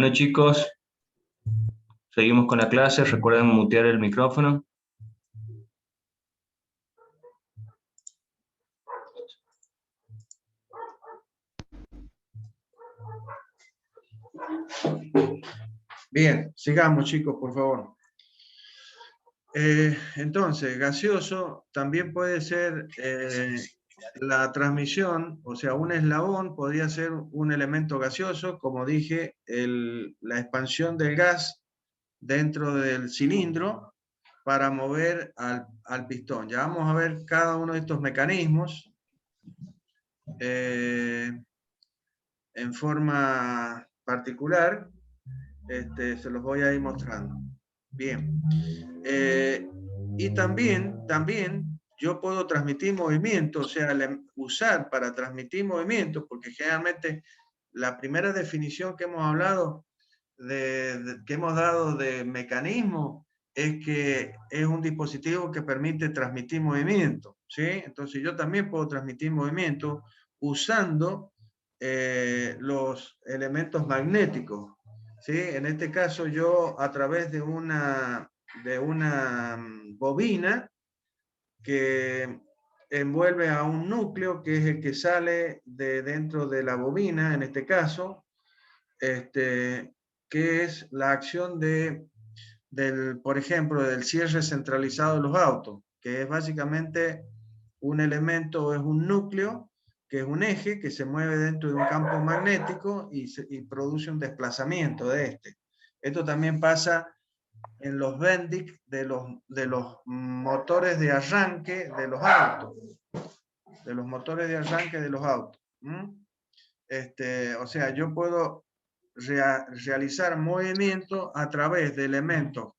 Bueno chicos, seguimos con la clase. Recuerden mutear el micrófono. Bien, sigamos chicos, por favor. Entonces, gaseoso también puede ser la transmisión, o sea, un eslabón podría ser un elemento gaseoso, como dije, la expansión del gas dentro del cilindro para mover al pistón. Ya vamos a ver cada uno de estos mecanismos en forma particular. Se los voy a ir mostrando. Bien. Y también yo puedo transmitir movimiento, o sea, usar para transmitir movimiento, porque generalmente la primera definición que hemos hablado, que hemos dado de mecanismo, es que es un dispositivo que permite transmitir movimiento, ¿sí? Entonces yo también puedo transmitir movimiento usando los elementos magnéticos, ¿sí? En este caso yo a través de una bobina que envuelve a un núcleo que es el que sale de dentro de la bobina, en este caso, que es la acción por ejemplo, del cierre centralizado de los autos, que es básicamente un elemento, es un núcleo, que es un eje que se mueve dentro de un campo magnético y produce un desplazamiento de este. Esto también pasa en los Bendix de los motores de arranque de los autos. De los motores de arranque de los autos. O sea, yo puedo realizar movimiento a través de elementos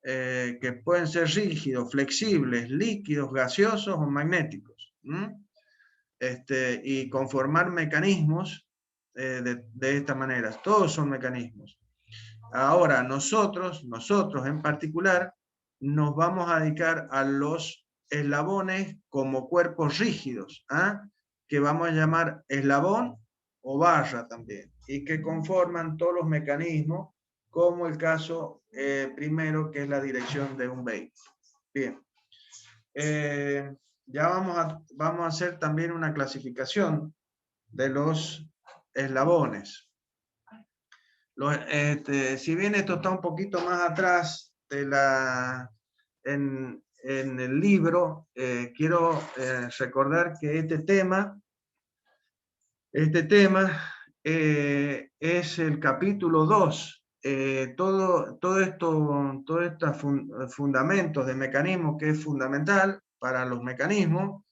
que pueden ser rígidos, flexibles, líquidos, gaseosos o magnéticos. Y conformar mecanismos de esta manera. Todos son mecanismos. Ahora, nosotros en particular, nos vamos a dedicar a los eslabones como cuerpos rígidos, que vamos a llamar eslabón o barra también, y que conforman todos los mecanismos, como el caso primero, que es la dirección de un vehículo. Bien. Ya vamos a hacer también una clasificación de los eslabones. Si bien esto está un poquito más atrás en el libro, quiero recordar que este tema es el capítulo 2. Todo estos fundamentos de mecanismos, que es fundamental para los mecanismos,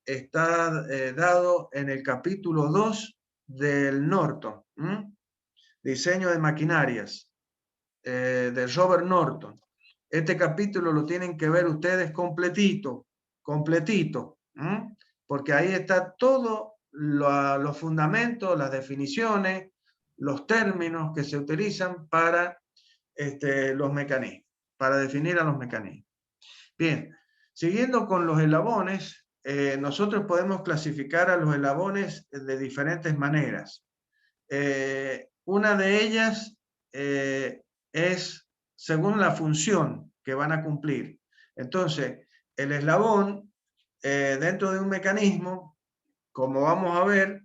está dado en el capítulo 2 del Norton. Diseño de maquinarias, de Robert Norton. Este capítulo lo tienen que ver ustedes completito, porque ahí está todo los fundamentos, las definiciones, los términos que se utilizan para los mecanismos, para definir a los mecanismos. Bien, siguiendo con los eslabones, nosotros podemos clasificar a los eslabones de diferentes maneras. Una de ellas es según la función que van a cumplir. Entonces, el eslabón dentro de un mecanismo, como vamos a ver,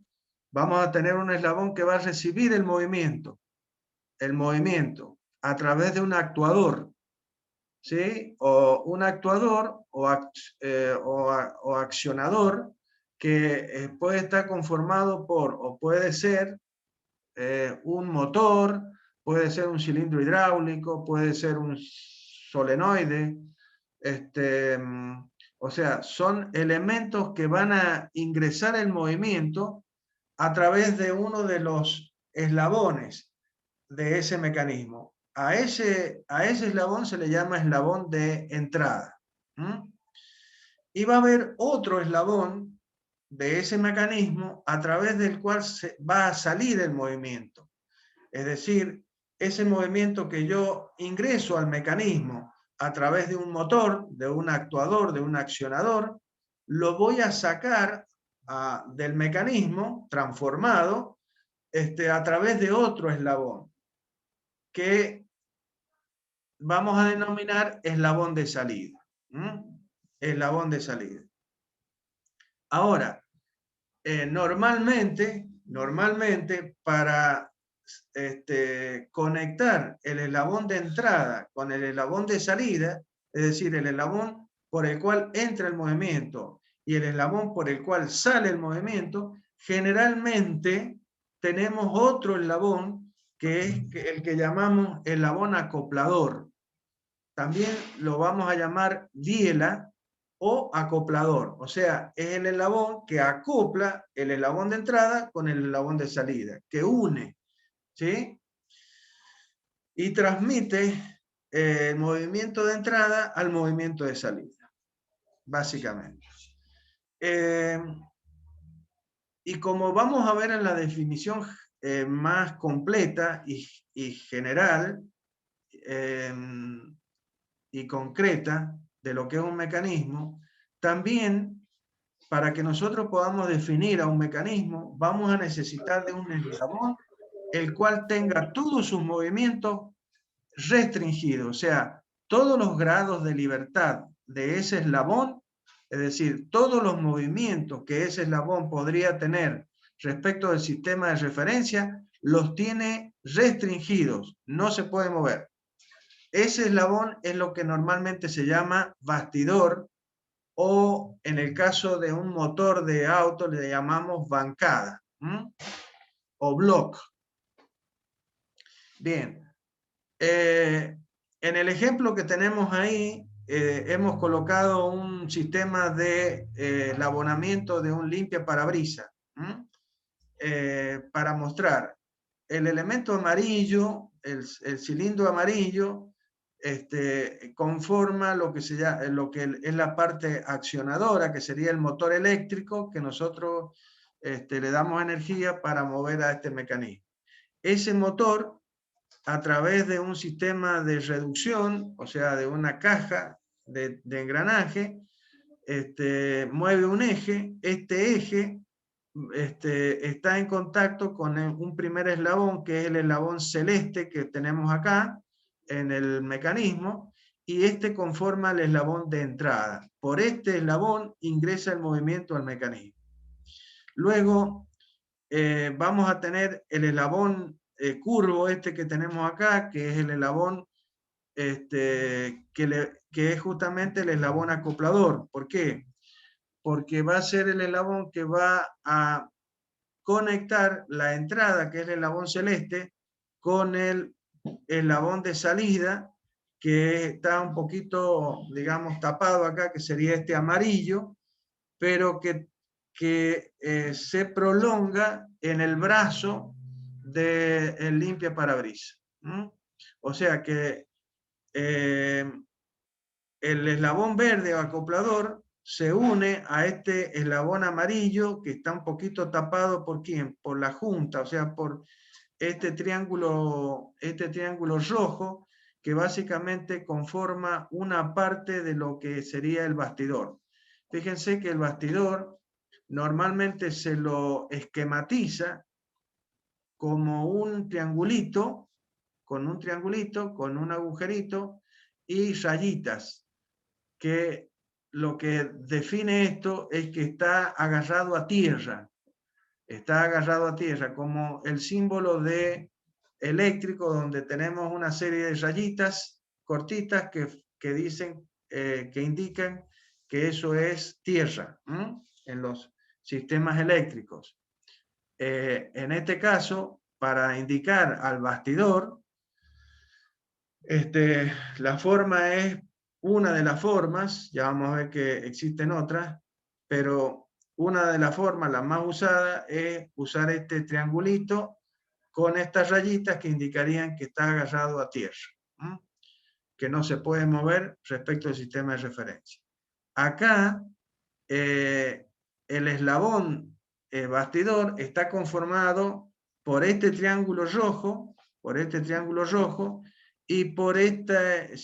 vamos a tener un eslabón que va a recibir el movimiento a través de un actuador, ¿sí? O un actuador o accionador que puede estar conformado por, o puede ser un motor, puede ser un cilindro hidráulico, puede ser un solenoide, o sea, son elementos que van a ingresar el movimiento a través de uno de los eslabones de ese mecanismo. A ese eslabón se le llama eslabón de entrada. Y va a haber otro eslabón de ese mecanismo a través del cual va a salir el movimiento. Es decir, ese movimiento que yo ingreso al mecanismo a través de un motor, de un actuador, de un accionador, lo voy a sacar del mecanismo transformado a través de otro eslabón. que vamos a denominar eslabón de salida. Eslabón de salida. Ahora, normalmente para conectar el eslabón de entrada con el eslabón de salida, es decir, el eslabón por el cual entra el movimiento y el eslabón por el cual sale el movimiento, generalmente tenemos otro eslabón que es el que llamamos eslabón acoplador. También lo vamos a llamar biela o acoplador. O sea, es el eslabón que acopla el eslabón de entrada con el eslabón de salida, que une, ¿sí? Y transmite el movimiento de entrada al movimiento de salida, básicamente. Y como vamos a ver en la definición más completa y general y concreta de lo que es un mecanismo, también para que nosotros podamos definir a un mecanismo, vamos a necesitar de un eslabón el cual tenga todos sus movimientos restringidos, o sea, todos los grados de libertad de ese eslabón, es decir, todos los movimientos que ese eslabón podría tener respecto del sistema de referencia, los tiene restringidos, no se puede mover. Ese eslabón es lo que normalmente se llama bastidor, o en el caso de un motor de auto le llamamos bancada, o block. Bien, en el ejemplo que tenemos ahí, hemos colocado un sistema de enlabonamiento de un limpia parabrisas para mostrar el elemento amarillo, el cilindro amarillo, conforma lo que es la parte accionadora, que sería el motor eléctrico que nosotros le damos energía para mover a este mecanismo. Ese motor, a través de un sistema de reducción, o sea, de una caja de engranaje, mueve un eje. Este eje está en contacto con un primer eslabón, que es el eslabón celeste que tenemos acá en el mecanismo, y conforma el eslabón de entrada. Por este eslabón ingresa el movimiento al mecanismo. Luego vamos a tener el eslabón curvo que tenemos acá, que es el eslabón que es justamente el eslabón acoplador. ¿Por qué? Porque va a ser el eslabón que va a conectar la entrada, que es el eslabón celeste, con el eslabón de salida, que está un poquito, digamos, tapado acá, que sería este amarillo, pero que se prolonga en el brazo del limpia parabrisas. O sea que el eslabón verde o acoplador se une a este eslabón amarillo que está un poquito tapado ¿por quién? Por la junta, o sea, por este triángulo rojo, que básicamente conforma una parte de lo que sería el bastidor. Fíjense que el bastidor normalmente se lo esquematiza como un triangulito, con un agujerito y rayitas, que lo que define esto es que está agarrado a tierra. Está agarrado a tierra, como el símbolo de eléctrico, donde tenemos una serie de rayitas cortitas que dicen, que indican que eso es tierra en los sistemas eléctricos. En este caso, para indicar al bastidor, la forma es una de las formas, ya vamos a ver que existen otras, pero una de las formas, la más usada, es usar este triangulito con estas rayitas que indicarían que está agarrado a tierra, que no se puede mover respecto al sistema de referencia. Acá, el eslabón bastidor está conformado por este triángulo rojo, y por este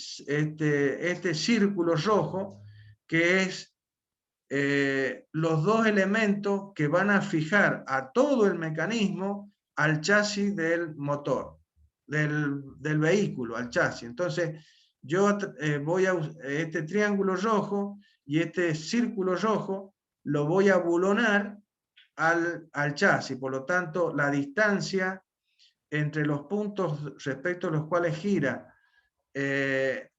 círculo rojo, que es los dos elementos que van a fijar a todo el mecanismo al chasis del motor. del vehículo, al chasis. Entonces, yo voy a este triángulo rojo y este círculo rojo lo voy a bulonar al chasis. Por lo tanto, la distancia entre los puntos respecto a los cuales gira el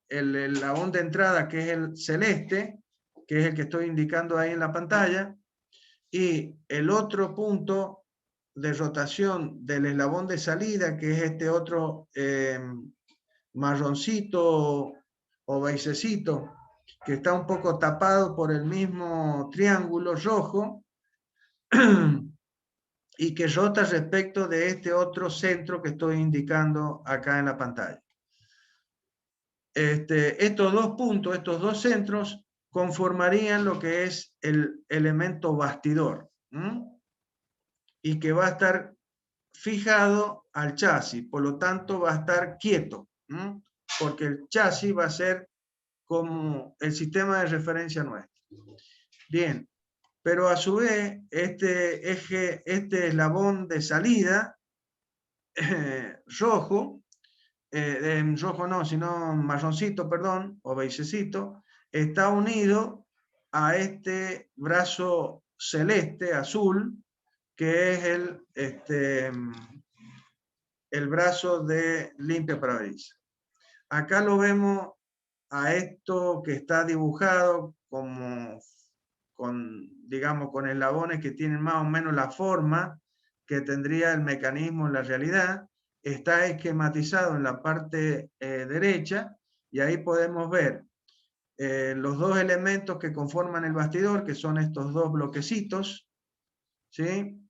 eslabón de entrada, que es el celeste, que es el que estoy indicando ahí en la pantalla, y el otro punto de rotación del eslabón de salida, que es este otro marroncito o beigecito, que está un poco tapado por el mismo triángulo rojo, y que rota respecto de este otro centro que estoy indicando acá en la pantalla. Estos dos puntos, estos dos centros, conformarían lo que es el elemento bastidor, y que va a estar fijado al chasis, por lo tanto va a estar quieto, porque el chasis va a ser como el sistema de referencia nuestro. Bien, pero a su vez este eje, este eslabón de salida rojo, rojo no, sino marroncito, perdón, o beigecito, está unido a este brazo celeste, azul, que es el brazo de limpia parabrisas. Acá lo vemos a esto que está dibujado como digamos, con eslabones que tienen más o menos la forma que tendría el mecanismo en la realidad. Está esquematizado en la parte derecha, y ahí podemos ver los dos elementos que conforman el bastidor, que son estos dos bloquecitos, ¿sí?,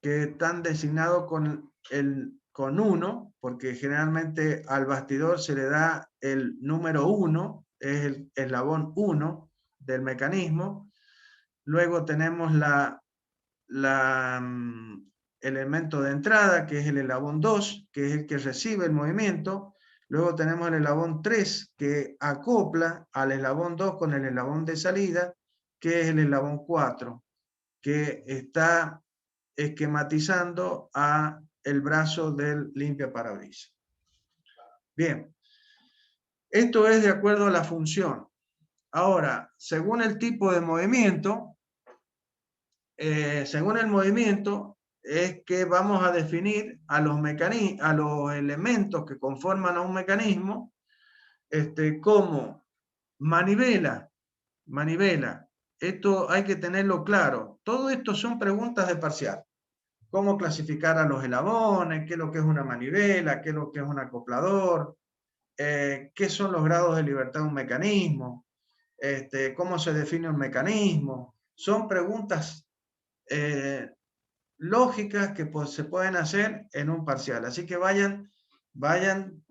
que están designados con 1, porque generalmente al bastidor se le da el número 1, es el eslabón 1 del mecanismo. Luego tenemos elemento de entrada, que es el eslabón 2, que es el que recibe el movimiento. Luego tenemos el eslabón 3, que acopla al eslabón 2 con el eslabón de salida, que es el eslabón 4, que está esquematizando a el brazo del limpia parabrisas. Bien, esto es de acuerdo a la función. Ahora, según el tipo de movimiento, según el movimiento, es que vamos a definir a los elementos que conforman a un mecanismo como manivela. Esto hay que tenerlo claro. Todo esto son preguntas de parcial. Cómo clasificar a los eslabones, qué es lo que es una manivela, qué es lo que es un acoplador, qué son los grados de libertad de un mecanismo, cómo se define un mecanismo. Son preguntas lógicas que se pueden hacer en un parcial. Así que vayan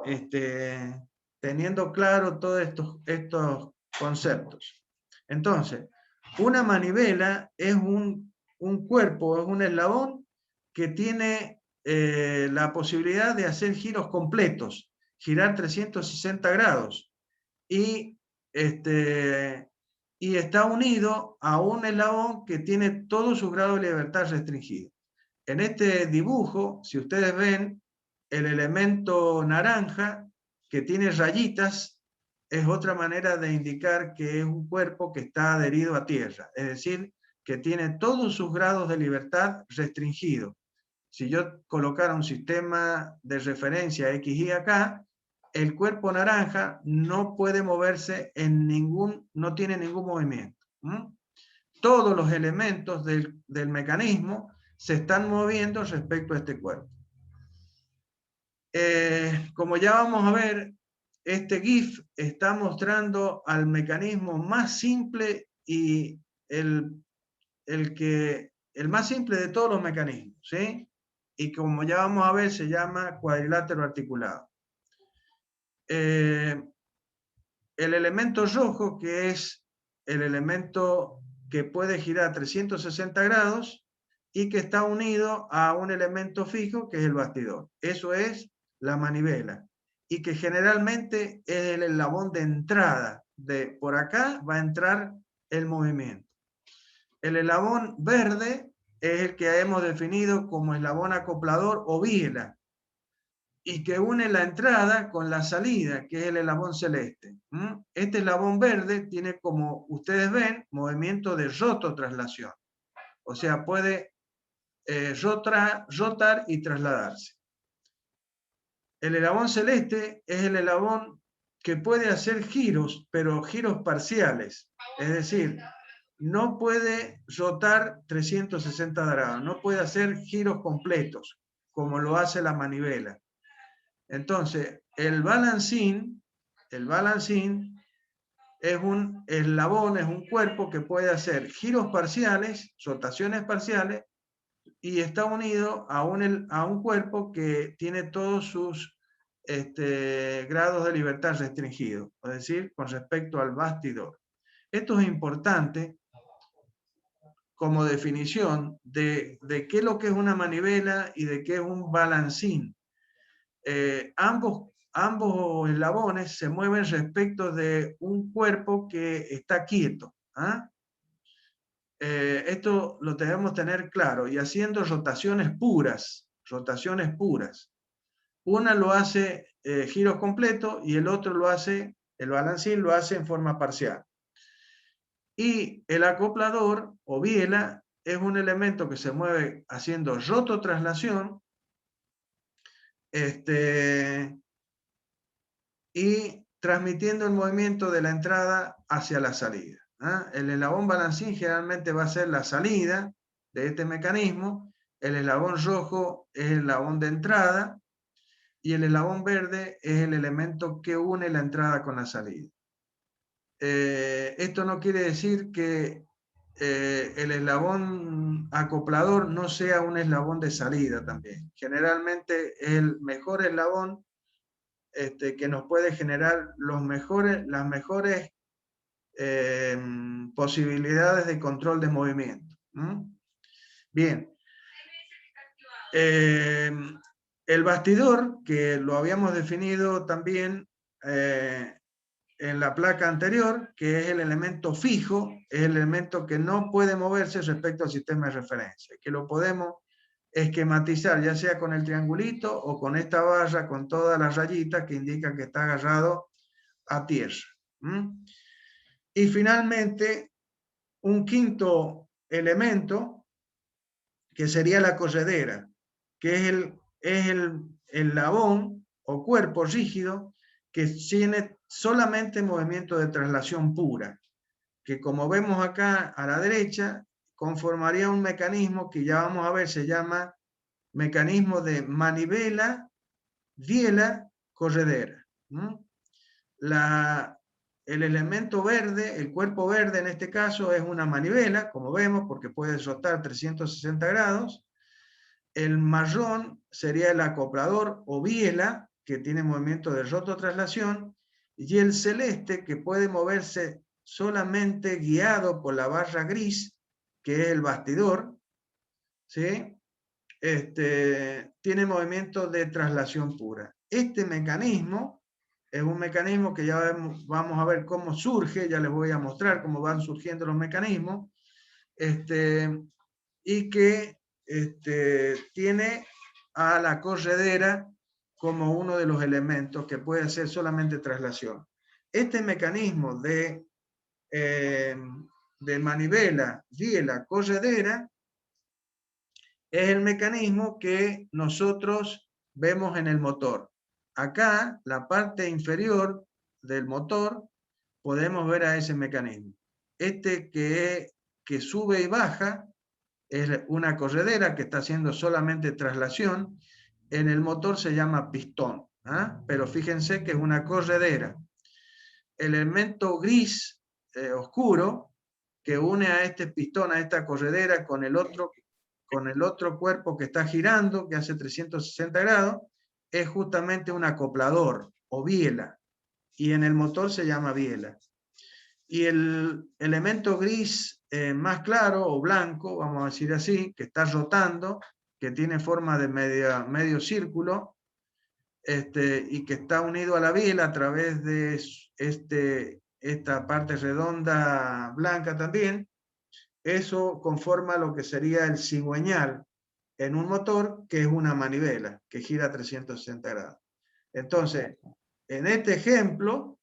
teniendo claro todos estos conceptos. Entonces, una manivela es un cuerpo, es un eslabón que tiene la posibilidad de hacer giros completos, girar 360 grados, y está unido a un eslabón que tiene todos sus grados de libertad restringidos. En este dibujo, si ustedes ven, el elemento naranja que tiene rayitas es otra manera de indicar que es un cuerpo que está adherido a tierra, es decir, que tiene todos sus grados de libertad restringidos. Si yo colocara un sistema de referencia XY acá, el cuerpo naranja no puede moverse no tiene ningún movimiento. Todos los elementos del mecanismo se están moviendo respecto a este cuerpo. Como ya vamos a ver, este GIF está mostrando al mecanismo más simple y el más simple de todos los mecanismos, ¿sí? Y como ya vamos a ver, se llama cuadrilátero articulado. El elemento rojo, que es el elemento que puede girar 360 grados y que está unido a un elemento fijo, que es el bastidor. Eso es la manivela. Y que generalmente es el eslabón de entrada. Por acá va a entrar el movimiento. El eslabón verde es el que hemos definido como eslabón acoplador o biela. y que une la entrada con la salida, que es el eslabón celeste. Este eslabón verde tiene, como ustedes ven, movimiento de rototraslación. O sea, puede rotar y trasladarse. El eslabón celeste es el eslabón que puede hacer giros, pero giros parciales. Es decir, no puede rotar 360 grados, no puede hacer giros completos, como lo hace la manivela. Entonces, el balancín es un eslabón, es un cuerpo que puede hacer giros parciales, rotaciones parciales, y está unido a un cuerpo que tiene todos sus grados de libertad restringidos, es decir, con respecto al bastidor. Esto es importante como definición de qué es lo que es una manivela y de qué es un balancín. Ambos eslabones se mueven respecto de un cuerpo que está quieto. Esto lo debemos tener claro, y haciendo rotaciones puras. Una lo hace giros completos y el otro lo hace, el balancín lo hace en forma parcial. Y el acoplador o biela es un elemento que se mueve haciendo rototraslación y transmitiendo el movimiento de la entrada hacia la salida. El eslabón balancín generalmente va a ser la salida de este mecanismo, el eslabón rojo es el eslabón de entrada y el eslabón verde es el elemento que une la entrada con la salida. Esto no quiere decir que el eslabón acoplador no sea un eslabón de salida también. Generalmente es el mejor eslabón que nos puede generar las mejores posibilidades de control de movimiento. Bien. El bastidor, que lo habíamos definido también en la placa anterior, que es el elemento fijo, es el elemento que no puede moverse respecto al sistema de referencia, que lo podemos esquematizar ya sea con el triangulito o con esta barra con todas las rayitas que indican que está agarrado a tierra. Y finalmente, un quinto elemento que sería la corredera, que es el eslabón o cuerpo rígido que tiene solamente movimiento de traslación pura, que como vemos acá a la derecha, conformaría un mecanismo que ya vamos a ver, se llama mecanismo de manivela, biela, corredera. El elemento verde, el cuerpo verde en este caso es una manivela, como vemos, porque puede rotar 360 grados. El marrón sería el acoplador o biela, que tiene movimiento de rototraslación, y el celeste, que puede moverse solamente guiado por la barra gris, que es el bastidor, ¿sí? Tiene movimiento de traslación pura. Este mecanismo es un mecanismo que ya vamos a ver cómo surge, ya les voy a mostrar cómo van surgiendo los mecanismos, y que tiene a la corredera como uno de los elementos que puede hacer solamente traslación. Este mecanismo de manivela, biela, corredera, es el mecanismo que nosotros vemos en el motor. Acá, la parte inferior del motor, podemos ver a ese mecanismo. Este que sube y baja es una corredera que está haciendo solamente traslación. En el motor se llama pistón, pero fíjense que es una corredera. El elemento gris oscuro que une a este pistón, a esta corredera con el otro cuerpo que está girando, que hace 360 grados, es justamente un acoplador o biela, y en el motor se llama biela. Y el elemento gris más claro o blanco, vamos a decir así, que está rotando, que tiene forma de medio círculo, y que está unido a la biela a través de esta parte redonda blanca también, eso conforma lo que sería el cigüeñal, en un motor que es una manivela, que gira a 360 grados. Entonces, en este ejemplo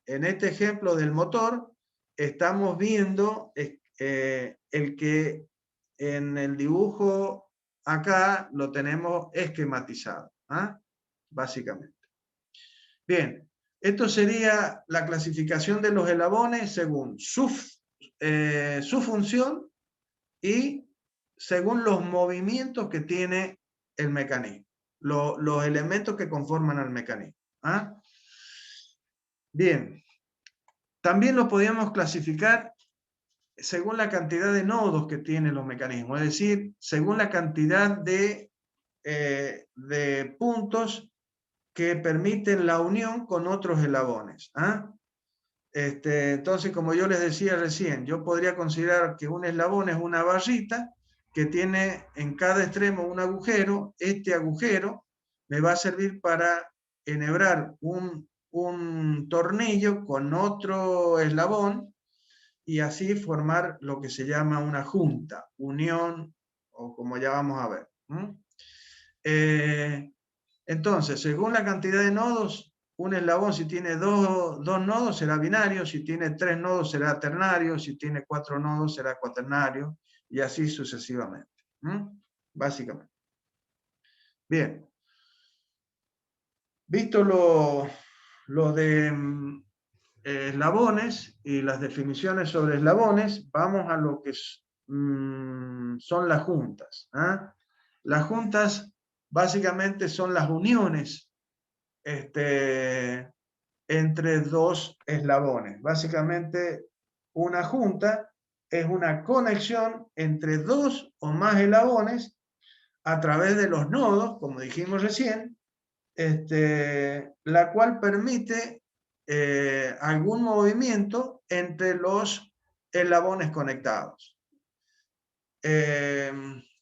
del motor, estamos viendo el que en el dibujo acá lo tenemos esquematizado, ¿ah? Básicamente. Bien, esto sería la clasificación de los eslabones según su función y según los movimientos que tiene el mecanismo, los elementos que conforman al mecanismo. ¿Ah? Bien, también lo podríamos clasificar según la cantidad de nodos que tienen los mecanismos, es decir, según la cantidad de puntos que permiten la unión con otros eslabones. ¿Ah? Entonces, como yo les decía recién, yo podría considerar que un eslabón es una barrita que tiene en cada extremo un agujero. Este agujero me va a servir para enhebrar un tornillo con otro eslabón y así formar lo que se llama una junta, unión, o como ya vamos a ver. Entonces, según la cantidad de nodos, un eslabón, si tiene dos nodos, será binario; si tiene 3 nodos, será ternario; si tiene 4 nodos, será cuaternario, y así sucesivamente. Básicamente. Bien. Visto lo de eslabones y las definiciones sobre eslabones, vamos a lo que son las juntas. ¿Ah? Las juntas básicamente son las uniones entre dos eslabones. Básicamente, una junta es una conexión entre dos o más eslabones a través de los nodos, como dijimos recién, la cual permite algún movimiento entre los eslabones conectados.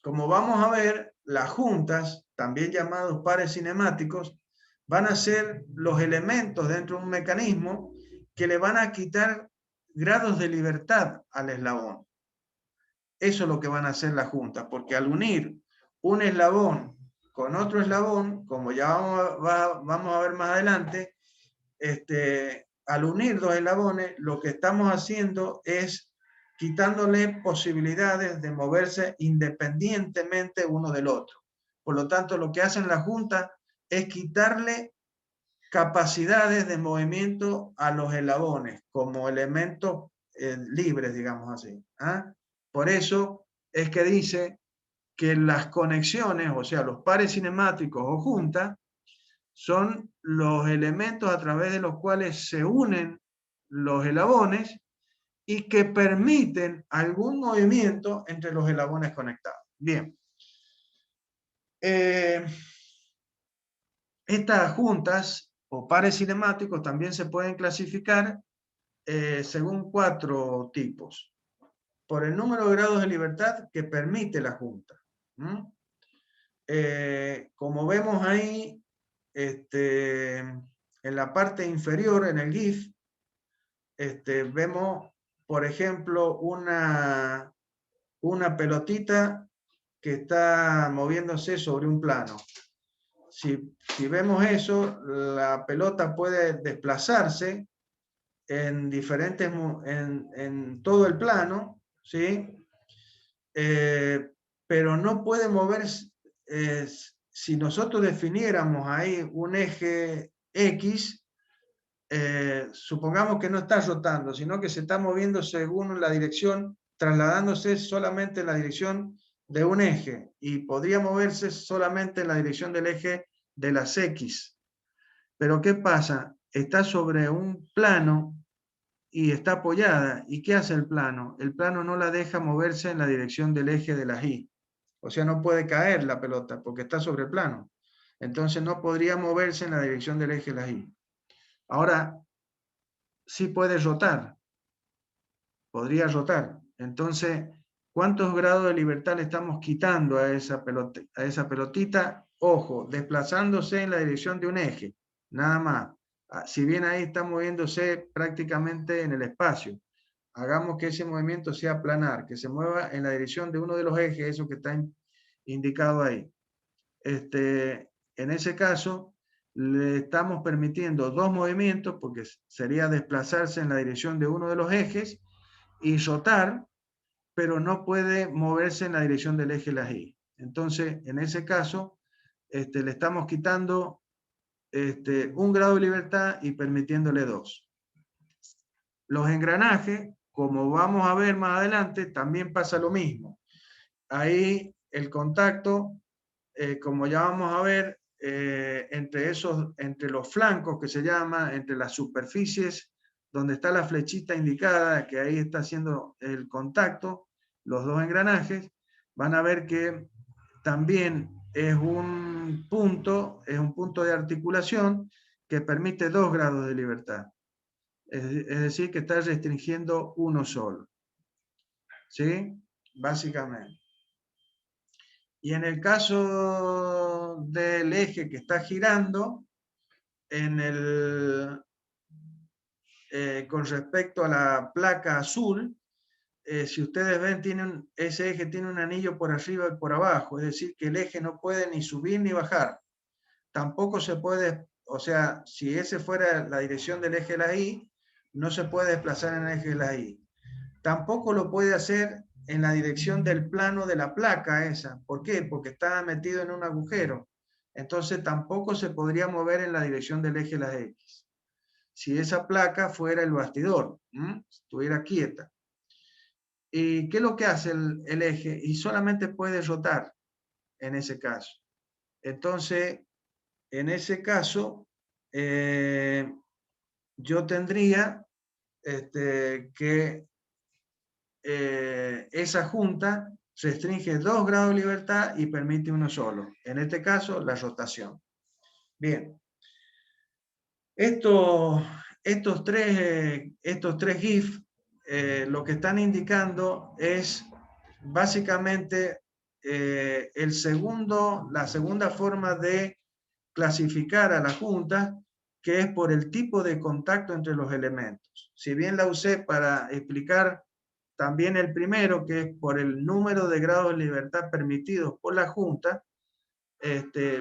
Como vamos a ver, las juntas, también llamados pares cinemáticos, van a ser los elementos dentro de un mecanismo que le van a quitar grados de libertad al eslabón. Eso es lo que van a hacer las juntas, porque al unir un eslabón con otro eslabón, como ya vamos a ver más adelante, al unir dos eslabones, lo que estamos haciendo es quitándole posibilidades de moverse independientemente uno del otro. Por lo tanto, lo que hacen las juntas es quitarle capacidades de movimiento a los eslabones como elementos libres, digamos así. ¿Ah? Por eso es que dice que las conexiones, o sea, los pares cinemáticos o juntas, son los elementos a través de los cuales se unen los eslabones y que permiten algún movimiento entre los eslabones conectados. Bien. Estas juntas o pares cinemáticos también se pueden clasificar según 4 tipos. Por el número de grados de libertad que permite la junta. Como vemos ahí, en la parte inferior, en el GIF, vemos, por ejemplo, una pelotita que está moviéndose sobre un plano. Si vemos eso, la pelota puede desplazarse en diferentes, en todo el plano, ¿sí? Pero no puede moverse. Si nosotros definiéramos ahí un eje X, supongamos que no está rotando, sino que se está moviendo según la dirección, trasladándose solamente en la dirección de un eje, y podría moverse solamente en la dirección del eje de las X. Pero ¿qué pasa? Está sobre un plano y está apoyada. ¿Y qué hace el plano? El plano no la deja moverse en la dirección del eje de las Y. O sea, no puede caer la pelota porque está sobre el plano. Entonces no podría moverse en la dirección del eje de las Y. Ahora, sí puede rotar. Podría rotar. Entonces, ¿cuántos grados de libertad le estamos quitando a esa pelotita? Ojo, desplazándose en la dirección de un eje. Nada más. Si bien ahí está moviéndose prácticamente en el espacio, hagamos que ese movimiento sea planar, que se mueva en la dirección de uno de los ejes, eso que está indicado ahí. En ese caso, le estamos permitiendo dos movimientos, porque sería desplazarse en la dirección de uno de los ejes y rotar, pero no puede moverse en la dirección del eje las Y. Entonces, en ese caso, le estamos quitando 1 grado de libertad y permitiéndole 2. Los engranajes, como vamos a ver más adelante, también pasa lo mismo. Ahí el contacto, como ya vamos a ver, entre los flancos que se llama, entre las superficies, donde está la flechita indicada, que ahí está haciendo el contacto, los dos engranajes, van a ver que también es un punto de articulación que permite 2 grados de libertad. Es decir, que está restringiendo uno solo. ¿Sí? Básicamente. Y en el caso del eje que está girando, con respecto a la placa azul, si ustedes ven, ese eje tiene un anillo por arriba y por abajo, es decir, que el eje no puede ni subir ni bajar. Tampoco se puede, o sea, si ese fuera la dirección del eje de la Y, no se puede desplazar en el eje de la Y. Tampoco lo puede hacer en la dirección del plano de la placa esa. ¿Por qué? Porque está metido en un agujero. Entonces tampoco se podría mover en la dirección del eje de las X. Si esa placa fuera el bastidor, estuviera quieta. ¿Y qué es lo que hace el eje? Y solamente puede rotar en ese caso. Entonces, en ese caso, yo tendría que esa junta restringe 2 grados de libertad y permite uno solo. En este caso, la rotación. Bien. Estos tres GIF, lo que están indicando es básicamente la segunda forma de clasificar a la junta, que es por el tipo de contacto entre los elementos. Si bien la usé para explicar también el primero, que es por el número de grados de libertad permitidos por la junta,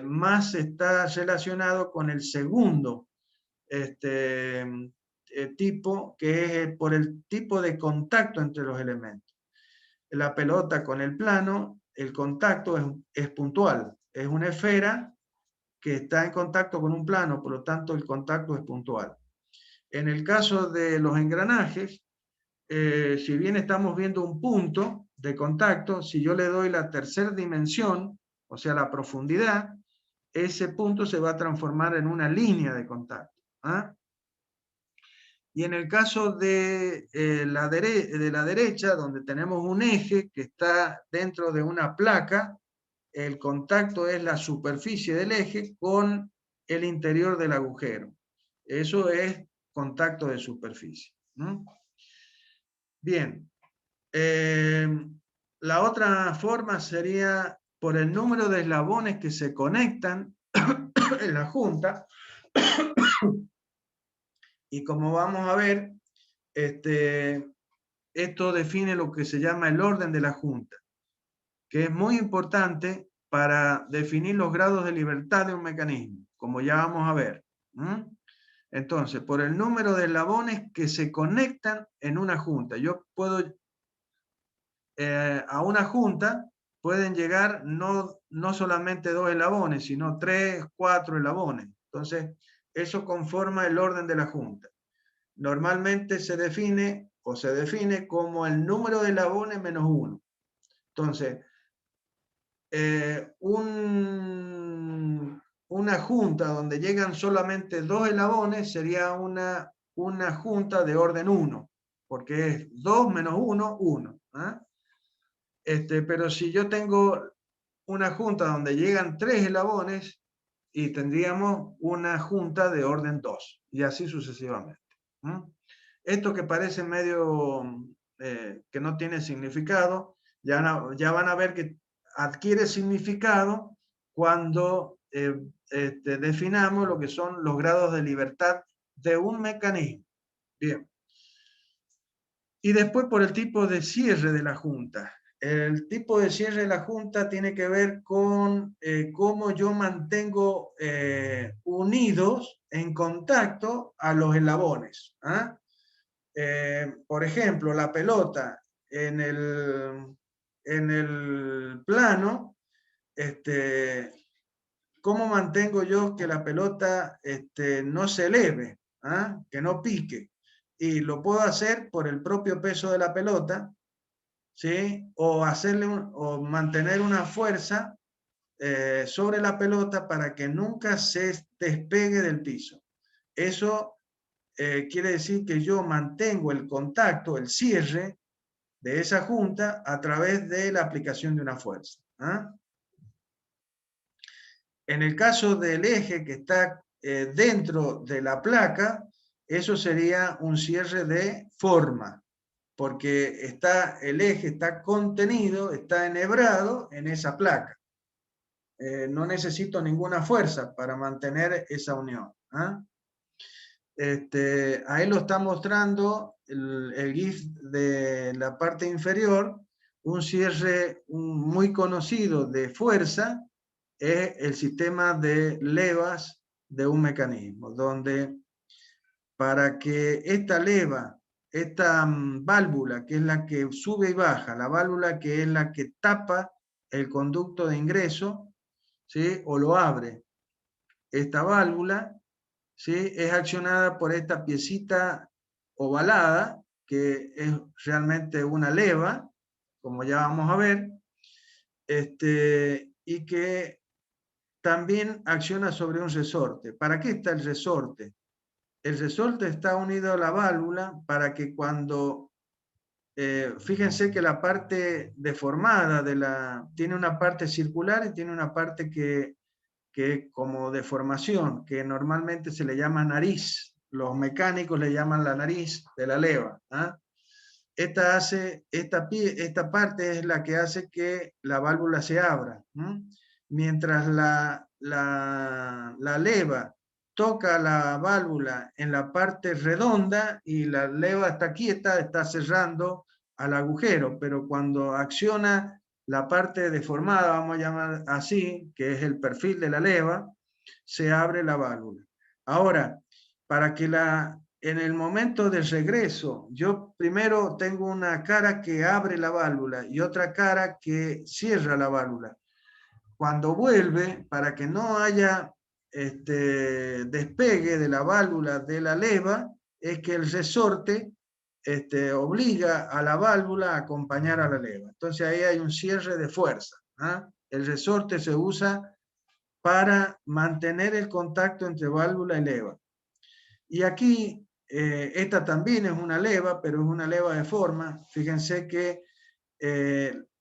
más está relacionado con el segundo tipo, que es por el tipo de contacto entre los elementos. La pelota con el plano, el contacto es puntual, es una esfera que está en contacto con un plano, por lo tanto el contacto es puntual. En el caso de los engranajes, si bien estamos viendo un punto de contacto, si yo le doy la tercera dimensión, o sea, la profundidad, ese punto se va a transformar en una línea de contacto. ¿Ah? Y en el caso de la derecha, donde tenemos un eje que está dentro de una placa, el contacto es la superficie del eje con el interior del agujero. Eso es contacto de superficie. Bien. La otra forma sería por el número de eslabones que se conectan en la junta. Y como vamos a ver, esto define lo que se llama el orden de la junta, que es muy importante para definir los grados de libertad de un mecanismo, como ya vamos a ver. Entonces, por el número de eslabones que se conectan en una junta. Yo puedo, a una junta pueden llegar no solamente 2 eslabones, sino 3, 4 eslabones. Entonces, eso conforma el orden de la junta. Normalmente se define como el número de eslabones menos 1. Entonces, una junta donde llegan solamente 2 eslabones sería una junta de orden 1, porque es 2 menos 1, 1. Pero si yo tengo una junta donde llegan 3 eslabones, y tendríamos una junta de orden 2, y así sucesivamente. Esto que parece medio que no tiene significado, ya van a ver que adquiere significado cuando definamos lo que son los grados de libertad de un mecanismo. Bien. Y después por el tipo de cierre de la junta. El tipo de cierre de la junta tiene que ver con cómo yo mantengo unidos en contacto a los eslabones. ¿Ah? Por ejemplo, la pelota en el plano, ¿cómo mantengo yo que la pelota no se eleve, ¿ah? Que no pique? Y lo puedo hacer por el propio peso de la pelota, ¿sí? O mantener una fuerza sobre la pelota para que nunca se despegue del piso. Eso quiere decir que yo mantengo el contacto, el cierre de esa junta a través de la aplicación de una fuerza. ¿Ah? En el caso del eje que está dentro de la placa, eso sería un cierre de forma, porque el eje está contenido, está enhebrado en esa placa. No necesito ninguna fuerza para mantener esa unión. ¿Ah? Ahí lo está mostrando el GIF de la parte inferior, un cierre muy conocido de fuerza, es el sistema de levas de un mecanismo, donde para que esta leva, esta válvula, que es la que sube y baja, la válvula que es la que tapa el conducto de ingreso, ¿sí? O lo abre, esta válvula, ¿sí? Es accionada por esta piecita ovalada, que es realmente una leva, como ya vamos a ver, y que también acciona sobre un resorte. ¿Para qué está el resorte? El resorte está unido a la válvula para que cuando, fíjense que la parte deformada tiene una parte circular y tiene una parte que como deformación, que normalmente se le llama nariz. Los mecánicos le llaman la nariz de la leva. ¿Ah? Esta parte es la que hace que la válvula se abra. Mientras la leva toca la válvula en la parte redonda y la leva está quieta, está cerrando al agujero, pero cuando acciona la parte deformada, vamos a llamar así, que es el perfil de la leva, se abre la válvula. Ahora, para que en el momento del regreso, yo primero tengo una cara que abre la válvula y otra cara que cierra la válvula. Cuando vuelve, para que no haya despegue de la válvula de la leva, es que el resorte obliga a la válvula a acompañar a la leva. Entonces ahí hay un cierre de fuerza. ¿Ah? El resorte se usa para mantener el contacto entre válvula y leva. Y aquí, esta también es una leva, pero es una leva de forma. Fíjense que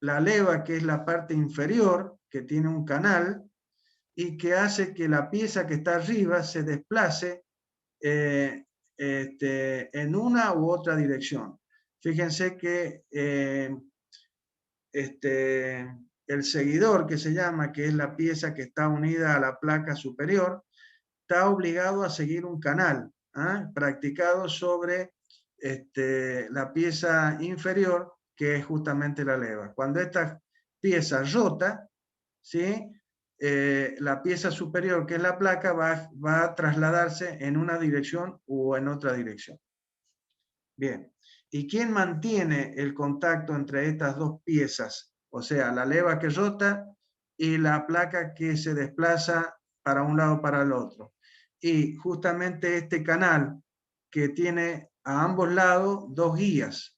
la leva, que es la parte inferior, que tiene un canal, y que hace que la pieza que está arriba se desplace en una u otra dirección. Fíjense que el seguidor, que se llama, que es la pieza que está unida a la placa superior, está obligado a seguir un canal practicado sobre la pieza inferior, que es justamente la leva. Cuando esta pieza rota, ¿sí? La pieza superior, que es la placa, va a trasladarse en una dirección o en otra dirección. Bien. ¿Y quién mantiene el contacto entre estas dos piezas? O sea, la leva que rota y la placa que se desplaza para un lado para el otro. Y justamente este canal que tiene a ambos lados dos guías,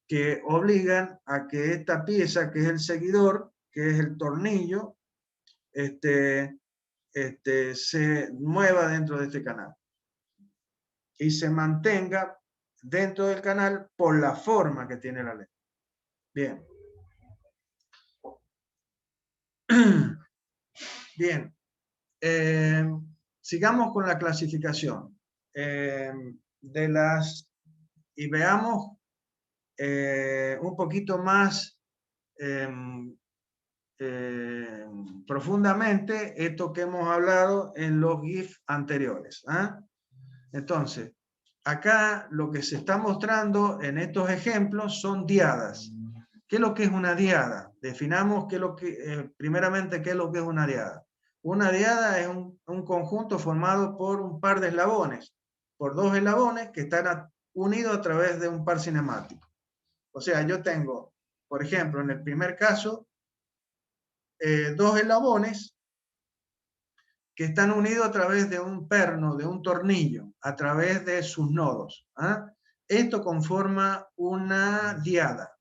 que obligan a que esta pieza, que es el seguidor, que es el tornillo, se mueva dentro de este canal y se mantenga dentro del canal por la forma que tiene la ley. Bien. Bien. Sigamos con la clasificación y veamos un poquito más profundamente esto que hemos hablado en los GIF anteriores. Entonces, acá lo que se está mostrando en estos ejemplos son diadas. ¿Qué es lo que es una diada? Definamos primeramente qué es lo que es una diada. Una diada es un conjunto formado por un par de eslabones, por dos eslabones que están unidos a través de un par cinemático. O sea, yo tengo, por ejemplo, en el primer caso, dos eslabones que están unidos a través de un perno, de un tornillo, a través de sus nodos. ¿Ah? Esto conforma una diada.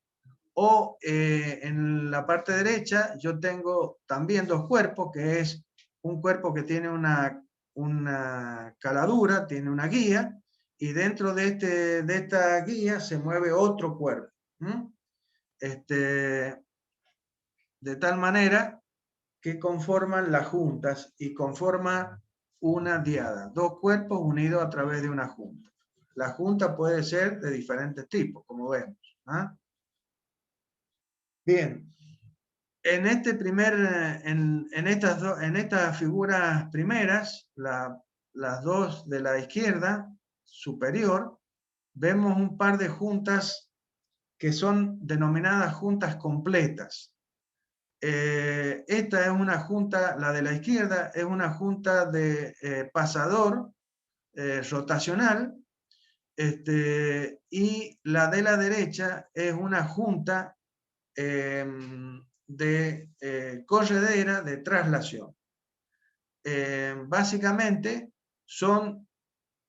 O en la parte derecha yo tengo también dos cuerpos, que es un cuerpo que tiene una caladura, tiene una guía, y dentro de esta guía se mueve otro cuerpo. De tal manera que conforman las juntas y conforman una diada, dos cuerpos unidos a través de una junta. La junta puede ser de diferentes tipos, como vemos. ¿Ah? Bien, en estas figuras primeras, las dos de la izquierda superior, vemos un par de juntas que son denominadas juntas completas. Esta es una junta, la de la izquierda, es una junta de pasador rotacional, y la de la derecha es una junta de corredera de traslación. Básicamente son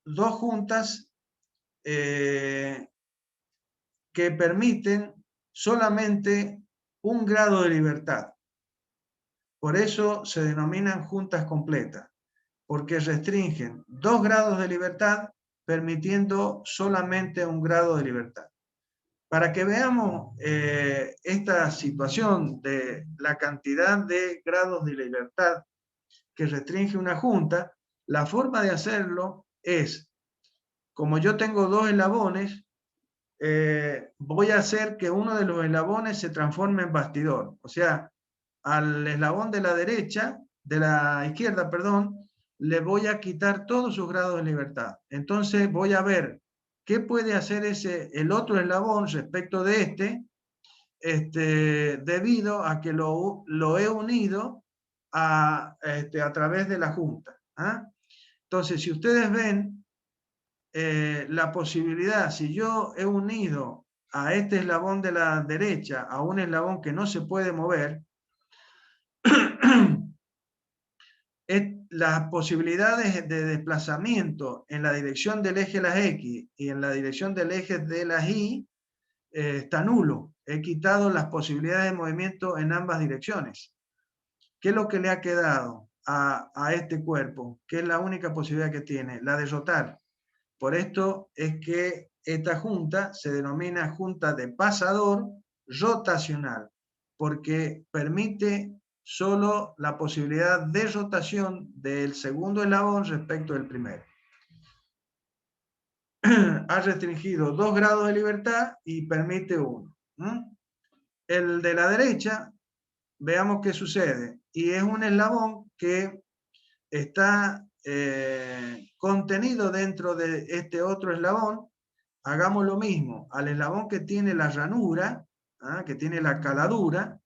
dos juntas que permiten solamente un grado de libertad. Por eso se denominan juntas completas, porque restringen 2 grados de libertad permitiendo solamente un grado de libertad. Para que veamos esta situación de la cantidad de grados de libertad que restringe una junta, la forma de hacerlo es, como yo tengo dos eslabones, voy a hacer que uno de los eslabones se transforme en bastidor. O sea, al eslabón de la derecha, de la izquierda, perdón, le voy a quitar todos sus grados de libertad. Entonces voy a ver qué puede hacer el otro eslabón respecto de debido a que lo he unido a través de la junta. ¿Ah? Entonces, si ustedes ven la posibilidad, si yo he unido a este eslabón de la derecha a un eslabón que no se puede mover, las posibilidades de desplazamiento en la dirección del eje de las X y en la dirección del eje de las Y está nulo. He quitado las posibilidades de movimiento en ambas direcciones. ¿Qué es lo que le ha quedado a este cuerpo? ¿Qué es la única posibilidad que tiene? La de rotar. Por esto es que esta junta se denomina junta de pasador rotacional, porque permite solo la posibilidad de rotación del segundo eslabón respecto del primero. Ha restringido 2 grados de libertad y permite 1. El de la derecha, veamos qué sucede. Y es un eslabón que está contenido dentro de este otro eslabón. Hagamos lo mismo. Al eslabón que tiene la ranura, que tiene la caladura,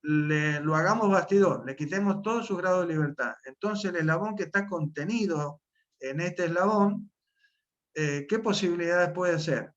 lo hagamos bastidor, le quitemos todos sus grados de libertad. Entonces el eslabón que está contenido en este eslabón, ¿qué posibilidades puede ser?